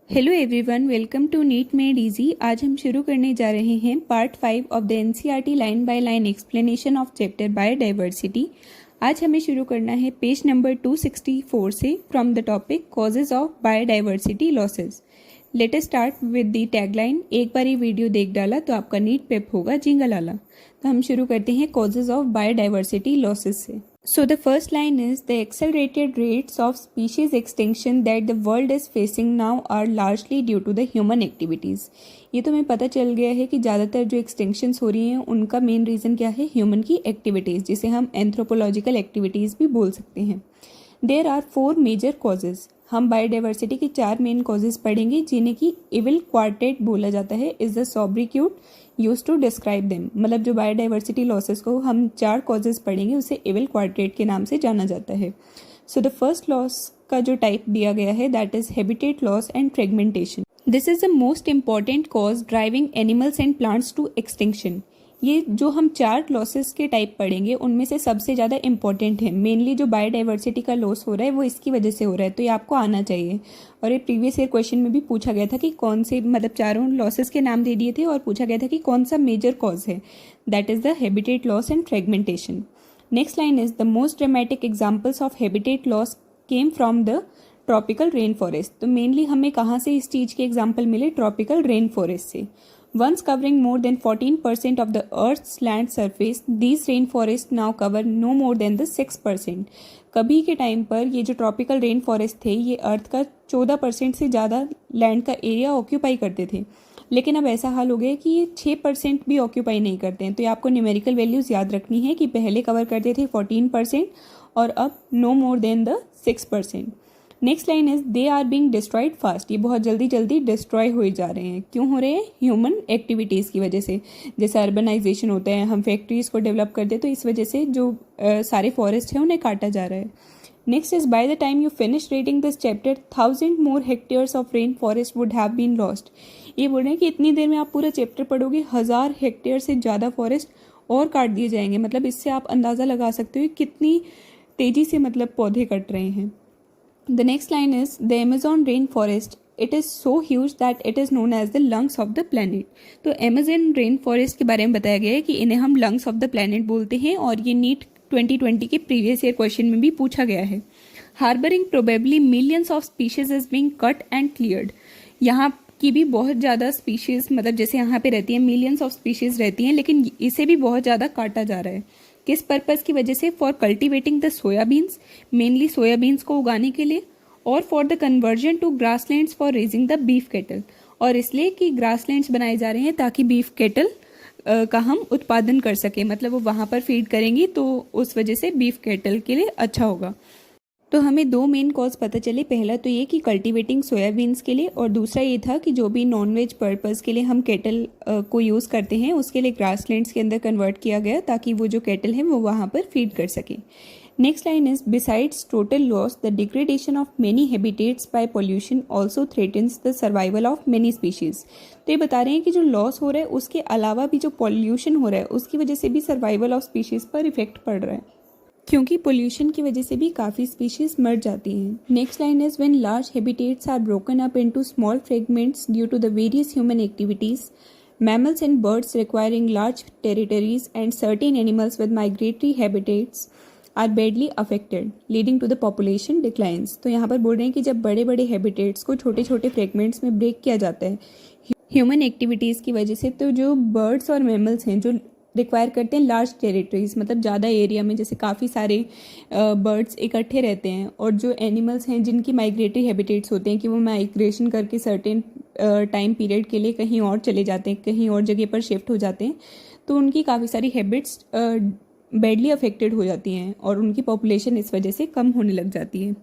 Hello everyone, welcome to NEET made easy. आज हम शुरू करने जा रहे हैं part 5 of the NCERT line by line explanation of chapter biodiversity. आज हमें शुरू करना है पेज नंबर 264 से from the topic causes of biodiversity losses. Let us start with the tagline. एक बार ये वीडियो देख डाला तो आपका नीट पेप होगा जिंगल आला। तो हम शुरू करते हैं कॉजेज ऑफ बायोडाइवर्सिटी लॉसेस से। So the first line is the accelerated rates of species extinction that the world is facing now are largely due to the human activities। ये तो हमें पता चल गया है कि ज़्यादातर जो एक्सटिंक्शंस हो रही हैं उनका मेन रीज़न क्या है, ह्यूमन की एक्टिविटीज़, जिसे हम एंथ्रोपोलॉजिकल एक्टिविटीज़ भी बोल सकते हैं। There are 4 major causes. हम बायोडाइवर्सिटी के 4 मेन कॉजेज पढ़ेंगे जिन्हें कि इविल क्वार्टेट बोला जाता है, is the sobriquet use to describe them. मतलब जो बायोडाइवर्सिटी लॉसेस को हम 4 कॉजेज पढ़ेंगे उसे इविल क्वार्टेट के नाम से जाना जाता है। सो द फर्स्ट लॉस का जो टाइप दिया गया है that is habitat loss and fragmentation. This is the most important cause driving animals and plants to extinction. ये जो हम 4 लॉसेस के टाइप पढ़ेंगे उनमें से सबसे ज़्यादा इंपॉर्टेंट है। मेनली जो बायोडाइवर्सिटी का लॉस हो रहा है वो इसकी वजह से हो रहा है, तो ये आपको आना चाहिए। और ये प्रीवियस ईयर क्वेश्चन में भी पूछा गया था कि कौन से, मतलब चारों लॉसेस के नाम दे दिए थे और पूछा गया था कि कौन सा मेजर कॉज है। That is the habitat loss and fragmentation. Next line is the most dramatic examples of habitat loss came from the tropical rain forest. तो मेनली हमें कहाँ से इस चीज़ के एग्जाम्पल मिले, ट्रॉपिकल रेन फॉरेस्ट से। Once covering more than 14% of the Earth's land surface, these rainforests now cover no more than the 6%। कभी के टाइम पर ये जो ट्रॉपिकल रेन फॉरेस्ट थे ये अर्थ का 14% से ज़्यादा लैंड का एरिया ऑक्यूपाई करते थे, लेकिन अब ऐसा हाल हो गया कि ये 6% भी ऑक्यूपाई नहीं करते हैं। तो ये आपको न्यूमेरिकल वैल्यूज़ याद रखनी है कि पहले कवर करते थे 14% और अब no more than the 6%। Next line is they are being destroyed fast. ये बहुत जल्दी जल्दी डिस्ट्रॉय हुए जा रहे हैं। क्यों हो रहे हैं? ह्यूमन एक्टिविटीज़ की वजह से। जैसे अर्बनाइजेशन होता है, हम फैक्ट्रीज़ को डेवलप करते हैं, तो इस वजह से जो सारे फॉरेस्ट हैं उन्हें काटा जा रहा है। Next is by the time you finish reading this chapter 1000 more hectares of rain forest would have been lost. ये बोल रहे हैं कि इतनी देर में आप पूरा चैप्टर पढ़ोगे 1000 हेक्टेयर से ज़्यादा फॉरेस्ट और काट दिए जाएंगे। मतलब इससे आप अंदाज़ा लगा सकते हो कितनी तेज़ी से मतलब पौधे कट रहे हैं। The next line is the Amazon rainforest. It is so huge that it is known as the lungs of the planet। तो Amazon rainforest के बारे में बताया गया है कि इन्हें हम lungs of the planet बोलते हैं और ये नीट 2020 के प्रीवियस ईयर क्वेश्चन में भी पूछा गया है। Harboring probably millions of species is being cut and cleared। यहाँ की भी बहुत ज़्यादा स्पीशीज़, मतलब जैसे यहाँ पे रहती हैं मिलियंस ऑफ स्पीशीज़ रहती हैं, लेकिन इसे भी बहुत ज़्यादा काटा जा रहा है। किस पर्पज़ की वजह से? For cultivating the soybeans, mainly soybeans को उगाने के लिए, और for the conversion to grasslands for raising the beef cattle. और इसलिए कि ग्रासलैंड्स बनाए जा रहे हैं ताकि बीफ केटल का हम उत्पादन कर सकें, मतलब वो वहाँ पर फीड करेंगी तो उस वजह से बीफ केटल के लिए अच्छा होगा। तो हमें 2 मेन कॉज पता चले। पहला तो ये कि कल्टीवेटिंग सोयाबीन्स के लिए, और दूसरा ये था कि जो भी नॉनवेज पर्पज़ के लिए हम केटल को यूज़ करते हैं उसके लिए ग्रासलैंड्स के अंदर कन्वर्ट किया गया ताकि वो जो केटल हैं वो वहाँ पर फीड कर सकें। Next line is besides total loss the degradation of many habitats by pollution also threatens the survival of many species. तो ये बता रहे हैं कि जो लॉस हो रहा है उसके अलावा भी जो पॉल्यूशन हो रहा है उसकी वजह से भी सर्वाइवल ऑफ स्पीशीज़ पर इफेक्ट पड़ रहा है, क्योंकि पोल्यूशन की वजह से भी काफ़ी स्पीशीज़ मर जाती हैं। Next line is when large habitats are broken up into small fragments due to the various human activities, mammals and birds requiring large territories and certain animals with migratory habitats are badly affected, leading to the population declines। तो यहाँ पर बोल रहे हैं कि जब बड़े बड़े हैबिटेट्स को छोटे छोटे फ्रेगमेंट्स में ब्रेक किया जाता है ह्यूमन एक्टिविटीज़ की वजह से, तो जो बर्ड्स और मैमल्स हैं जो रिक्वायर करते हैं लार्ज टेरिटरीज, मतलब ज़्यादा एरिया में, जैसे काफ़ी सारे बर्ड्स इकट्ठे रहते हैं, और जो एनिमल्स हैं जिनकी माइग्रेटरी हैबिटेट्स होते हैं कि वो माइग्रेशन करके सर्टेन टाइम पीरियड के लिए कहीं और चले जाते हैं, कहीं और जगह पर शिफ्ट हो जाते हैं, तो उनकी काफ़ी सारी हैबिट्स बैडली अफेक्टेड हो जाती हैं और उनकी पॉपुलेशन इस वजह से कम होने लग जाती है।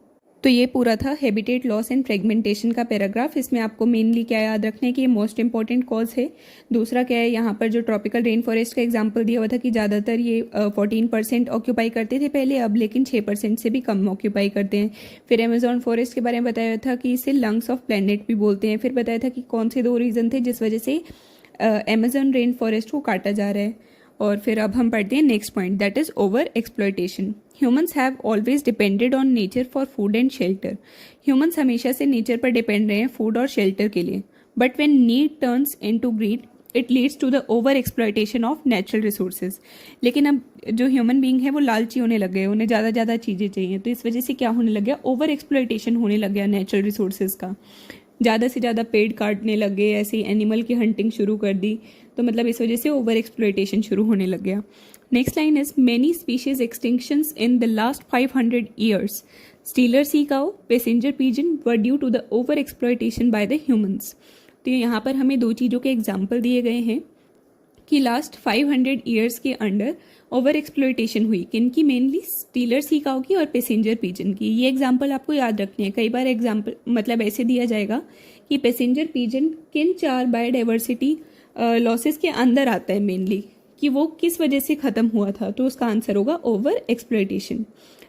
तो ये पूरा था हैबिटेट लॉस एंड फ्रेगमेंटेशन का पैराग्राफ। इसमें आपको मेनली क्या याद रखना है कि ये मोस्ट इंपॉर्टेंट कॉज है। दूसरा क्या है, यहाँ पर जो ट्रॉपिकल रेन फॉरेस्ट का एग्जांपल दिया हुआ था कि ज़्यादातर ये 14% ऑक्यूपाई करते थे पहले, अब लेकिन 6% से भी कम ऑक्यूपाई करते हैं। फिर अमेजॉन फॉरेस्ट के बारे में बताया था कि इसे लंग्स ऑफ प्लैनेट भी बोलते हैं। फिर बताया था कि कौन से 2 रीज़न थे जिस वजह से अमेजॉन रेन फॉरेस्ट को काटा जा रहा है। और फिर अब हम पढ़ते हैं next point, that is over exploitation. Humans have always depended on nature for food and shelter. Humans हमेशा से नेचर पर डिपेंड रहे हैं फूड और शेल्टर के लिए। But when need turns into greed it leads to the over exploitation of natural resources. लेकिन अब जो ह्यूमन बीइंग है वो लालची होने लग गए, उन्हें ज़्यादा चीज़ें चाहिए, तो इस वजह से क्या होने लग गया, ओवर एक्सप्लॉयटेशन होने लग गया नेचुरल रिसोर्सेज का। ज़्यादा से ज़्यादा पेड़ काटने लग गए, ऐसे ही एनिमल की हंटिंग शुरू कर दी, तो मतलब इस वजह से ओवर एक्सप्लॉयटेशन शुरू होने लग गया। Next line is many species extinctions in the last 500 years. Steller sea cow, passenger pigeon were due to the over exploitation by the humans. तो यहाँ पर हमें दो चीज़ों के एग्जाम्पल दिए गए हैं कि लास्ट 500 ईयर्स के अंडर ओवर एक्सप्लॉयटेशन हुई, किनकी, मेनली स्टीलर सी काउ की और पैसेंजर पिजन की। ये एग्जाम्पल आपको याद रखने हैं। कई बार एग्जाम्पल मतलब ऐसे दिया जाएगा कि पैसेंजर पिजन किन 4 बायोडाइवर्सिटी लॉसेस के अंदर आता है मेनली, कि वो किस वजह से ख़त्म हुआ था, तो उसका आंसर होगा over exploitation.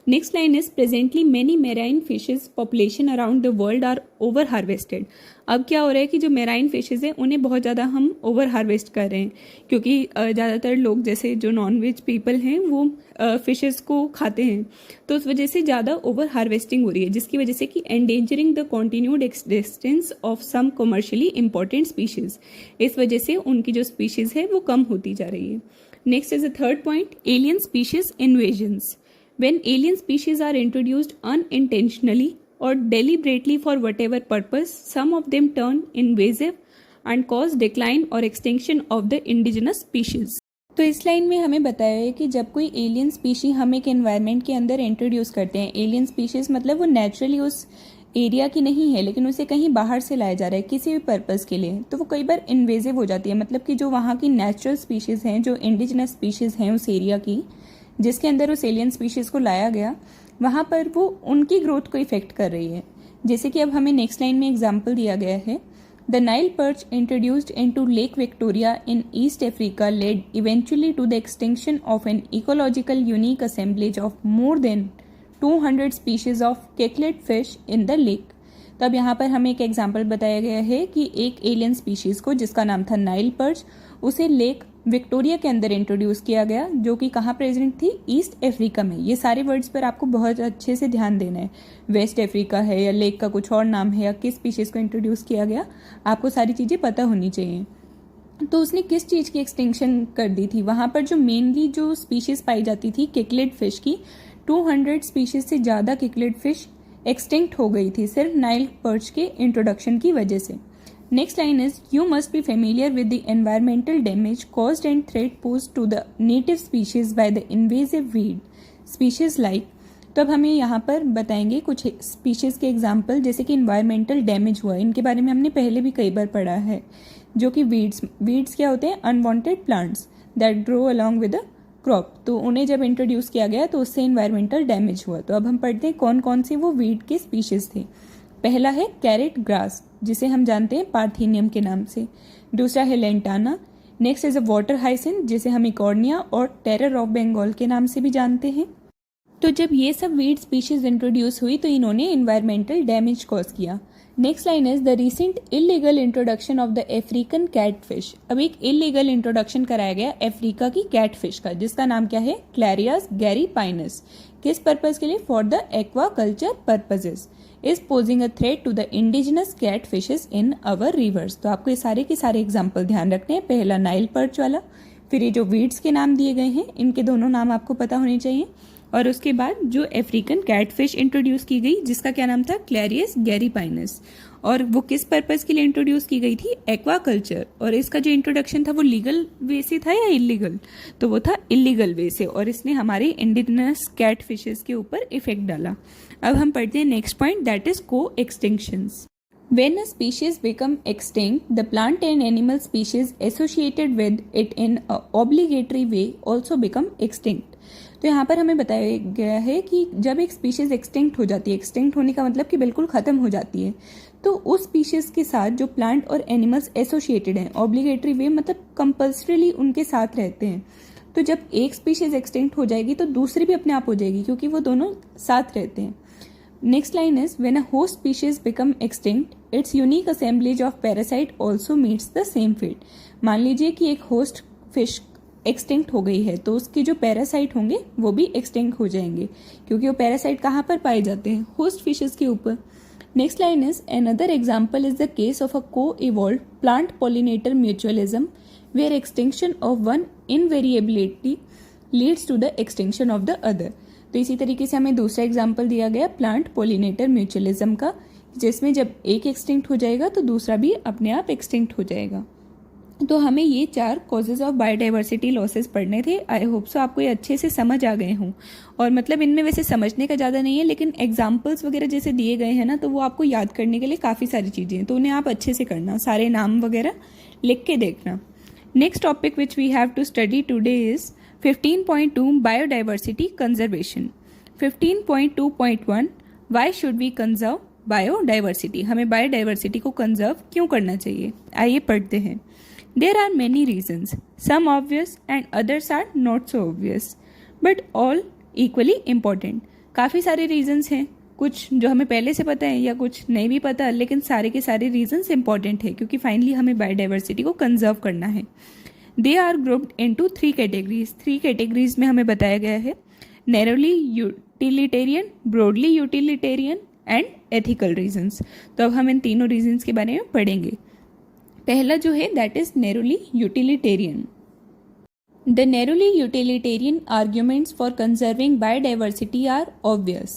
Next line is presently many marine fishes population around the world are over harvested. अब क्या हो रहा है कि जो मेराइन फिशेज हैं उन्हें बहुत ज़्यादा हम ओवर हार्वेस्ट कर रहे हैं, क्योंकि ज़्यादातर लोग जैसे जो नॉन वेज पीपल हैं वो फिशेज को खाते हैं, तो उस वजह से ज़्यादा ओवर हार्वेस्टिंग हो रही है, जिसकी वजह से कि endangering the continued existence of some commercially important species. इस वजह से उनकी जो स्पीशीज़ है वो कम होती जा रही है। Next is the third point, alien species invasions. When alien species are introduced unintentionally or deliberately for whatever purpose, some of them turn invasive and cause decline or extinction of the indigenous species. तो इस line में हमें बताया है कि जब कोई alien species हम एक एनवायरनमेंट के अंदर इंट्रोड्यूस करते हैं, एलियन स्पीशीज मतलब वो नेचुरली उस एरिया की नहीं है लेकिन उसे कहीं बाहर से लाया जा रहा है किसी भी पर्पज़ के लिए, तो वो कई बार इन्वेजिव हो जाती है। मतलब कि जो वहाँ की नेचुरल स्पीशीज़ हैं, जो इंडिजिनस स्पीशीज़ हैं उस एरिया की, जिसके अंदर उस एलियन स्पीशीज़ को लाया गया, वहाँ पर वो उनकी ग्रोथ को इफेक्ट कर रही है। जैसे कि अब हमें नेक्स्ट लाइन में एग्जाम्पल दिया गया है, the Nile perch introduced into Lake Victoria in East Africa led eventually to the extinction of an ecological unique assemblage of more than 200 species of cichlid fish in the lake. तब यहाँ पर हमें एक example बताया गया है कि एक एलियन स्पीशीज़ को जिसका नाम था नाइल पर्च, उसे लेक विक्टोरिया के अंदर इंट्रोड्यूस किया गया, जो कि कहाँ प्रेजेंट थी, ईस्ट अफ्रीका में। ये सारे वर्ड्स पर आपको बहुत अच्छे से ध्यान देना है। वेस्ट अफ्रीका है या लेक का कुछ और नाम है या किस स्पीशीज़ को इंट्रोड्यूस किया गया, आपको सारी चीज़ें पता होनी चाहिए। तो उसने किस चीज़ की एक्सटिंक्शन कर दी थी, वहाँ पर जो मेनली जो स्पीशीज़ पाई जाती थी केकलेट फिश की, 200 स्पीशीज़ से ज़्यादा केकलेट फिश एक्सटिंक्ट हो गई थी सिर्फ नाइल पर्च के इंट्रोडक्शन की वजह से। Next line is, you must be familiar with the environmental damage caused and threat posed to the native species by the invasive weed species like। तो अब हमें यहाँ पर बताएंगे कुछ स्पीशीज़ के एग्जाम्पल, जैसे कि इन्वायरमेंटल डैमेज हुआ, इनके बारे में हमने पहले भी कई बार पढ़ा है, जो कि वीड्स क्या होते हैं, unwanted plants that grow along with the crop. तो उन्हें जब इंट्रोड्यूस किया गया तो उससे इन्वायरमेंटल डैमेज हुआ। तो अब हम पढ़ते हैं कौन कौन से वो वीड के स्पीशीज़ थे। पहला है कैरेट ग्रास, जिसे हम जानते हैं पार्थेनियम के नाम से। दूसरा है lantana. Next is a water hyacinth, जिसे हम इकॉर्निया और टेरर ऑफ बंगाल के नाम से भी जानते हैं। तो जब ये सब वीड स्पीशीज इंट्रोड्यूस हुई तो इन्होंने इन्वायरमेंटल डैमेज कॉज किया। Next line is the recent illegal introduction of the African catfish. अब एक इलीगल इंट्रोडक्शन कराया गया अफ्रीका की कैटफिश का, जिसका नाम क्या है, क्लैरियास गैरीपाइनस। किस पर्पज के लिए, for the aquaculture purposes, is posing a threat to the indigenous cat fishes in our rivers. तो आपको ये सारे के सारे एग्जाम्पल ध्यान रखने हैं। पहला नाइल पर्च वाला, फिर ये जो वीड्स के नाम दिए गए हैं इनके दोनों नाम आपको पता होने चाहिए, और उसके बाद जो अफ्रीकन कैटफिश इंट्रोड्यूस की गई जिसका क्या नाम था, क्लैरियस गैरीपाइनस, और वो किस पर्पस के लिए इंट्रोड्यूस की गई थी, एक्वा कल्चर। और इसका जो इंट्रोडक्शन था वो लीगल वे से था या इलीगल, तो वो था इलीगल वे से, और इसने हमारे इंडिजिनस कैट फिशेज के ऊपर इफेक्ट डाला। अब हम पढ़ते हैं नेक्स्ट पॉइंट, दैट इज को extinctions. When a species become extinct, the plant and animal species associated with it in a obligatory way also become extinct. तो यहाँ पर हमें बताया गया है कि जब एक स्पीशीज एक्सटिंक्ट हो जाती है, एक्सटिंक्ट होने का मतलब कि बिल्कुल ख़त्म हो जाती है, तो उस स्पीशीज के साथ जो प्लांट और एनिमल्स एसोसिएटेड हैं, ऑब्लिगेटरी वे मतलब कंपल्सरीली उनके साथ रहते हैं। तो जब एक स्पीशीज एक्सटिंक्ट हो जाएगी तो दूसरी भी अपने आप हो जाएगी, क्योंकि वो दोनों साथ रहते हैं। Next line is, when a host species become extinct, its unique assemblage of parasite also meets the same fate. मान लीजिए कि एक होस्ट फिश एक्सटिंक्ट हो गई है तो उसके जो पैरासाइट होंगे वो भी एक्सटिंक्ट हो जाएंगे, क्योंकि वो पैरासाइट कहाँ पर पाए जाते हैं? होस्ट फिशेस के ऊपर। Next line is another example is the case of a co-evolved plant pollinator mutualism where extinction of one invariability leads to the extinction of the other। तो इसी तरीके से हमें दूसरा एग्जाम्पल दिया गया प्लांट पोलिनेटर म्यूचुअलिज्म का, जिसमें जब एक एक्सटिंक्ट हो जाएगा तो दूसरा भी अपने आप एक्सटिंक्ट हो जाएगा। तो हमें ये 4 कॉजेज ऑफ बायोडाइवर्सिटी लॉसेस पढ़ने थे। आई होप सो आपको ये अच्छे से समझ आ गए हों। और मतलब इनमें वैसे समझने का ज़्यादा नहीं है, लेकिन एग्जाम्पल्स वगैरह जैसे दिए गए हैं ना, तो वो आपको याद करने के लिए काफ़ी सारी चीज़ें हैं, तो उन्हें आप अच्छे से करना, सारे नाम वगैरह लिख के देखना। Next topic which we have to study today is 15.2 biodiversity conservation. 15.2.1 why should we conserve biodiversity, हमें बायोडाइवर्सिटी को कंजर्व क्यों करना चाहिए? आइए पढ़ते हैं। There are many reasons, some obvious and others are not so obvious, but all equally important। काफ़ी सारे reasons हैं, कुछ जो हमें पहले से पता है या कुछ नहीं भी पता, लेकिन सारे के सारे reasons important है, क्योंकि फाइनली हमें बायोडाइवर्सिटी को कंजर्व करना है। They are grouped into 3 categories। 3 categories में हमें बताया गया है, narrowly utilitarian, broadly utilitarian and ethical reasons। तो अब हम इन तीनों reasons के बारे में पढ़ेंगे। पहला जो है that is narrowly utilitarian. The narrowly utilitarian arguments for conserving biodiversity are obvious.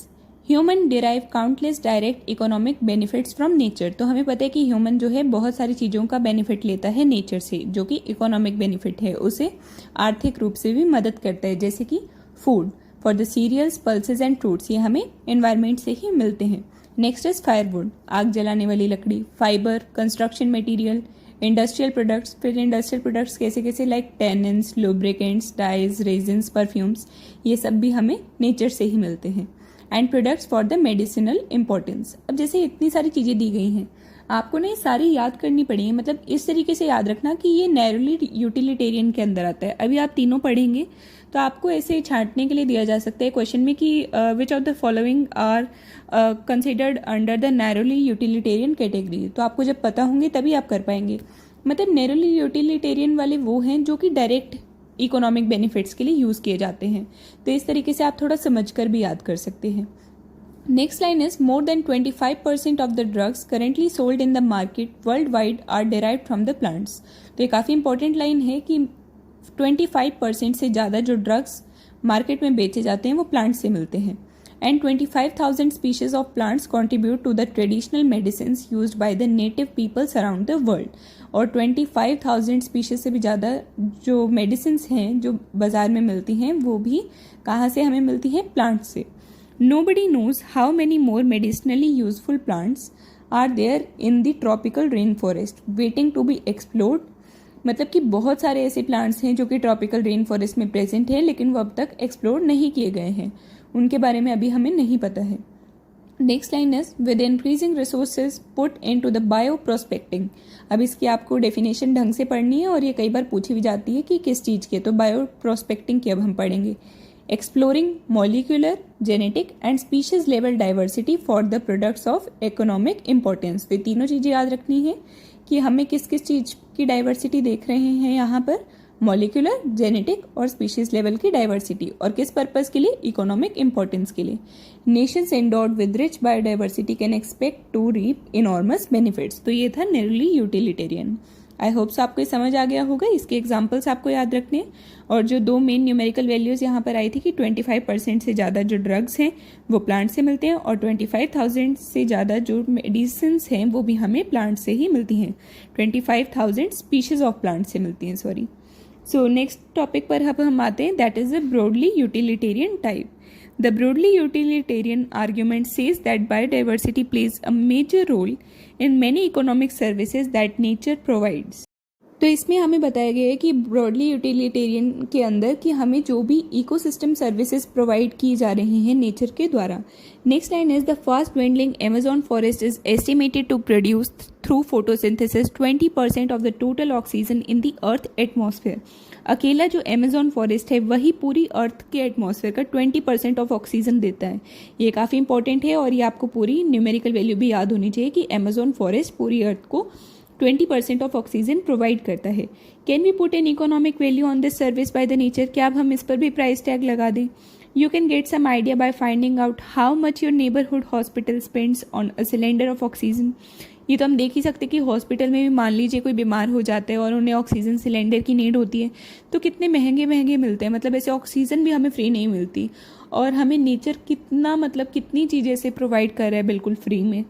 Human derive countless direct economic benefits from nature. तो हमें पता है कि ह्यूमन जो है बहुत सारी चीज़ों का बेनिफिट लेता है नेचर से, जो कि इकोनॉमिक बेनिफिट है, उसे आर्थिक रूप से भी मदद करता है, जैसे कि food for the cereals, pulses and fruits, ये हमें एनवायरमेंट से ही मिलते हैं। नेक्स्ट इज फायरवुड, आग जलाने वाली लकड़ी, fibre, construction material, industrial products. फिर इंडस्ट्रियल प्रोडक्ट्स कैसे कैसे, like tannins, lubricants, dyes, resins, perfumes, ये सब भी हमें नेचर से ही मिलते हैं। And products for the medicinal importance. अब जैसे इतनी सारी चीज़ें दी गई हैं, आपको ना ये सारी याद करनी पड़ेगी, मतलब इस तरीके से याद रखना कि ये नैरोली यूटिलिटेरियन के अंदर आता है। अभी आप तीनों पढ़ेंगे तो आपको ऐसे छांटने के लिए दिया जा सकता है क्वेश्चन में कि which of the following are considered under the narrowly utilitarian category. तो आपको जब पता होंगे तभी आप कर पाएंगे। मतलब नैरोली यूटिलिटेरियन वाले वो हैं जो कि डायरेक्ट इकोनॉमिक बेनिफिट्स के लिए यूज़ किए जाते हैं। तो इस तरीके से आप थोड़ा समझ कर भी याद कर सकते हैं। Next line is more than 25% of the drugs currently sold in the market world wide are derived from the plants. तो ये काफ़ी इंपॉर्टेंट लाइन है कि 25% से ज़्यादा जो ड्रग्स मार्केट में बेचे जाते हैं वो प्लांट से मिलते हैं। And 25,000 species of plants contribute to the traditional medicine used by the native peoples around the world. और 25,000 स्पीशीज से भी ज़्यादा जो मेडिसिन हैं जो बाज़ार में मिलती हैं वो भी कहाँ से हमें मिलती हैं? प्लांट से। Nobody knows how many more medicinally useful plants are there in the tropical rainforest waiting to be explored। मतलब कि बहुत सारे ऐसे प्लांट्स हैं जो कि ट्रॉपिकल रेन फॉरेस्ट में प्रेजेंट है, लेकिन वो अब तक एक्सप्लोर नहीं किए गए हैं, उनके बारे में अभी हमें नहीं पता है। Next line is with increasing resources put into the bioprospecting. अब इसकी आपको डेफिनेशन ढंग से पढ़नी है और ये कई बार पूछी भी जाती है कि किस चीज़ की। तो बायो प्रोस्पेक्टिंग की अब हम पढ़ेंगे। Exploring molecular, genetic and species level diversity for the products of economic importance. तो तीनों चीज़ें याद रखनी है कि हमें किस किस चीज़ की डाइवर्सिटी देख रहे हैं यहाँ पर, मॉलिक्यूलर, जेनेटिक और स्पीशीज लेवल की डाइवर्सिटी, और किस पर्पस के लिए? इकोनॉमिक इंपॉर्टेंस के लिए। Nations endowed with rich biodiversity can expect to reap enormous benefits. तो ये था narrowly utilitarian. I hope so आपको समझ आ गया होगा। इसके एग्जाम्पल्स आपको याद रखने, और जो 2 मेन न्यूमेरिकल वैल्यूज़ यहाँ पर आई थी कि 25% से ज़्यादा जो ड्रग्स हैं वो प्लांट से मिलते हैं, और 25,000 से ज़्यादा जो मेडिसिन हैं वो भी हमें प्लांट से ही मिलती हैं। 25,000 स्पीशीज़ ऑफ प्लांट से मिलती हैं, सॉरी। सो नेक्स्ट टॉपिक पर अब हम आते हैं, that is the broadly utilitarian type. The broadly utilitarian argument says that biodiversity plays a major role in many economic services that nature provides। तो इसमें हमें बताया गया है कि ब्रॉडली यूटिलिटेरियन के अंदर कि हमें जो भी इकोसिस्टम सर्विसेज प्रोवाइड की जा रही हैं नेचर के द्वारा। Next line is the fast dwindling Amazon forest is estimated to produce through photosynthesis 20% of the total oxygen in the earth atmosphere। अकेला जो अमेजोन फॉरेस्ट है वही पूरी अर्थ के एटमॉस्फेयर का 20% ऑफ ऑक्सीजन देता है। ये काफ़ी इंपॉर्टेंट है और ये आपको पूरी न्यूमेरिकल वैल्यू भी याद होनी चाहिए कि अमेजोन फॉरेस्ट पूरी अर्थ को 20% ऑफ ऑक्सीजन प्रोवाइड करता है। Can we put an economic value on this service by the nature? क्या अब हम इस पर भी प्राइस टैग लगा दें? You can get some idea by finding out how much your neighbourhood hospital spends on a cylinder of oxygen. ये तो हम देख ही सकते कि हॉस्पिटल में भी मान लीजिए कोई बीमार हो जाता है और उन्हें ऑक्सीजन सिलेंडर की नीड होती है, तो कितने महंगे महंगे मिलते हैं। मतलब ऐसे ऑक्सीजन भी हमें फ्री नहीं मिलती, और हमें नेचर कितना मतलब कितनी चीज़ें से प्रोवाइड कर रहा है बिल्कुल फ्री में।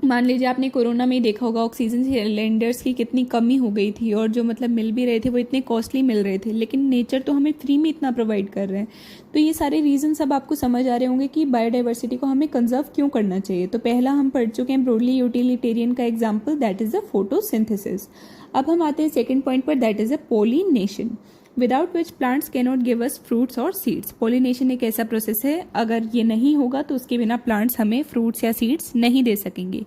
मान लीजिए आपने कोरोना में ही देखा होगा ऑक्सीजन सिलेंडर्स की कितनी कमी हो गई थी, और जो मतलब मिल भी रहे थे वो इतने कॉस्टली मिल रहे थे, लेकिन नेचर तो हमें फ्री में इतना प्रोवाइड कर रहे हैं। तो ये सारे रीजन सब आपको समझ आ रहे होंगे कि बायोडाइवर्सिटी को हमें कंजर्व क्यों करना चाहिए। तो पहला हम पढ़ चुके हैं ब्रॉडली यूटिलिटेरियन का example, that is the photosynthesis. अब हम आते हैं सेकेंड पॉइंट पर, that is a pollination, without which plants can not give us fruits और सीड्स। पोलिनेशन एक ऐसा प्रोसेस है, अगर ये नहीं होगा तो उसके बिना प्लांट्स हमें फ्रूट्स या सीड्स नहीं दे सकेंगे।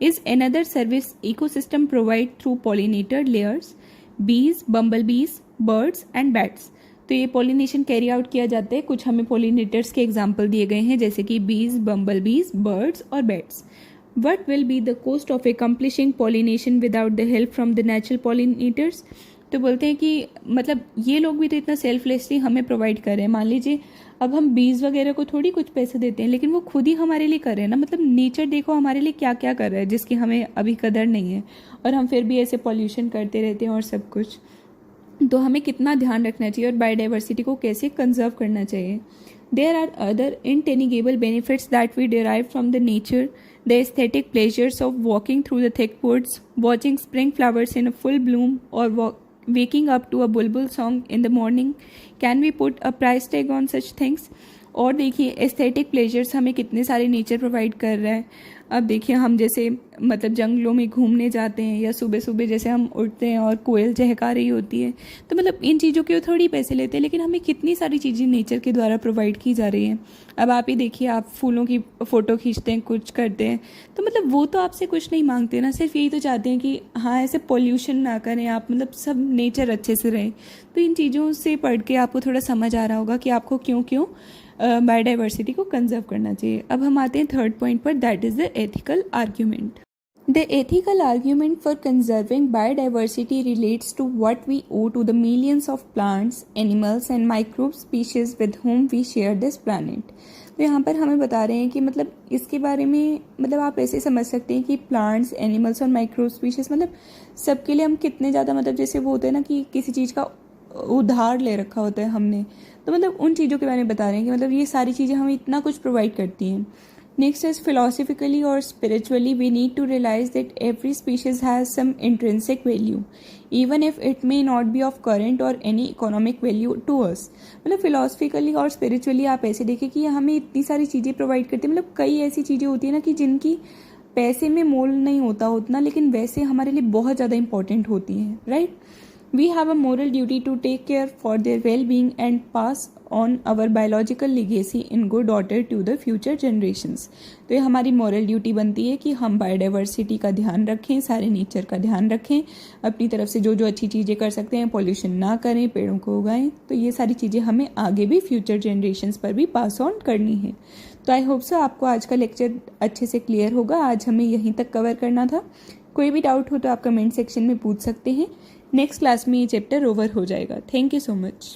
Is another service ecosystem provide through pollinated layers, bees, bumblebees, birds and bats। तो ये पोलिनेशन कैरी आउट किया जाता है, कुछ हमें पोलिनेटर्स के एग्जाम्पल दिए गए हैं जैसे कि बीज, बम्बलबीज, बर्ड्स और bats. What will be the cost of accomplishing pollination without the help from the natural pollinators? तो बोलते हैं कि मतलब ये लोग भी तो इतना सेल्फलेसली हमें प्रोवाइड कर रहे हैं। मान लीजिए अब हम बीज वगैरह को थोड़ी कुछ पैसे देते हैं, लेकिन वो खुद ही हमारे लिए कर रहे हैं ना। मतलब नेचर देखो हमारे लिए क्या क्या कर रहा है जिसकी हमें अभी कदर नहीं है, और हम फिर भी ऐसे पॉल्यूशन करते रहते हैं और सब कुछ। तो हमें कितना ध्यान रखना चाहिए और बायोडाइवर्सिटी को कैसे कंजर्व करना चाहिए। There are other intangible benefits that we derive from the nature, the aesthetic pleasures of walking through the thick woods, watching spring flowers in a full bloom, और waking up to a bulbul song in the morning. Can we put a price tag on such things? और देखिए aesthetic pleasures हमें कितने सारे nature provide कर रहा है। अब देखिए हम जैसे मतलब जंगलों में घूमने जाते हैं, या सुबह सुबह जैसे हम उठते हैं और कोयल चहका रही होती है, तो मतलब इन चीज़ों के थोड़ी पैसे लेते हैं, लेकिन हमें कितनी सारी चीज़ें नेचर के द्वारा प्रोवाइड की जा रही हैं। अब आप ही देखिए, आप फूलों की फ़ोटो खींचते हैं, कुछ करते हैं, तो मतलब वो तो आपसे कुछ नहीं मांगते ना, सिर्फ यही तो चाहते हैं कि हाँ ऐसे पोल्यूशन ना करें आप, मतलब सब नेचर अच्छे से रहे। तो इन चीज़ों से पढ़ के आपको थोड़ा समझ आ रहा होगा कि आपको क्यों क्यों बायोडाइवर्सिटी को कंजर्व करना चाहिए। अब हम आते हैं थर्ड पॉइंट पर, that is the ethical argument. The ethical argument for conserving biodiversity relates to what we owe to the millions of plants, animals and microbe species with whom we share this planet। तो यहाँ पर हमें बता रहे हैं कि मतलब इसके बारे में मतलब आप ऐसे समझ सकते हैं कि प्लांट्स, एनिमल्स और माइक्रोब स्पीशीज मतलब सबके लिए हम कितने ज़्यादा मतलब जैसे वो होते हैं ना कि किसी चीज़ का उधार ले रखा होता है हमने, तो मतलब उन चीज़ों के बारे में बता रहे हैं कि मतलब ये सारी चीज़ें हमें इतना कुछ प्रोवाइड करती हैं। Next is philosophically or spiritually we need to realize that every species has some intrinsic value, even if it may not be of current or any economic value to us। मतलब philosophically और spiritually आप ऐसे देखें कि हमें इतनी सारी चीज़ें प्रोवाइड करती है, मतलब कई ऐसी चीज़ें होती है ना कि जिनकी पैसे में मोल नहीं होता उतना, लेकिन वैसे हमारे लिए बहुत ज़्यादा इंपॉर्टेंट होती हैं, right. We have a moral duty to take care for their well-being and pass on our biological legacy in good order to the future generations। तो ये हमारी मॉरल ड्यूटी बनती है कि हम बायोडाइवर्सिटी का ध्यान रखें, सारे नेचर का ध्यान रखें, अपनी तरफ से जो जो अच्छी चीज़ें कर सकते हैं, पॉल्यूशन ना करें, पेड़ों को उगाएं। तो ये सारी चीज़ें हमें आगे भी फ्यूचर जनरेशन्स पर भी पास ऑन करनी है। तो आई होप सो आपको आज का लेक्चर अच्छे से क्लियर होगा। आज हमें यहीं तक कवर करना था। कोई भी डाउट हो तो आप कमेंट सेक्शन में पूछ सकते हैं। नेक्स्ट क्लास में ये चैप्टर ओवर हो जाएगा। Thank you so much.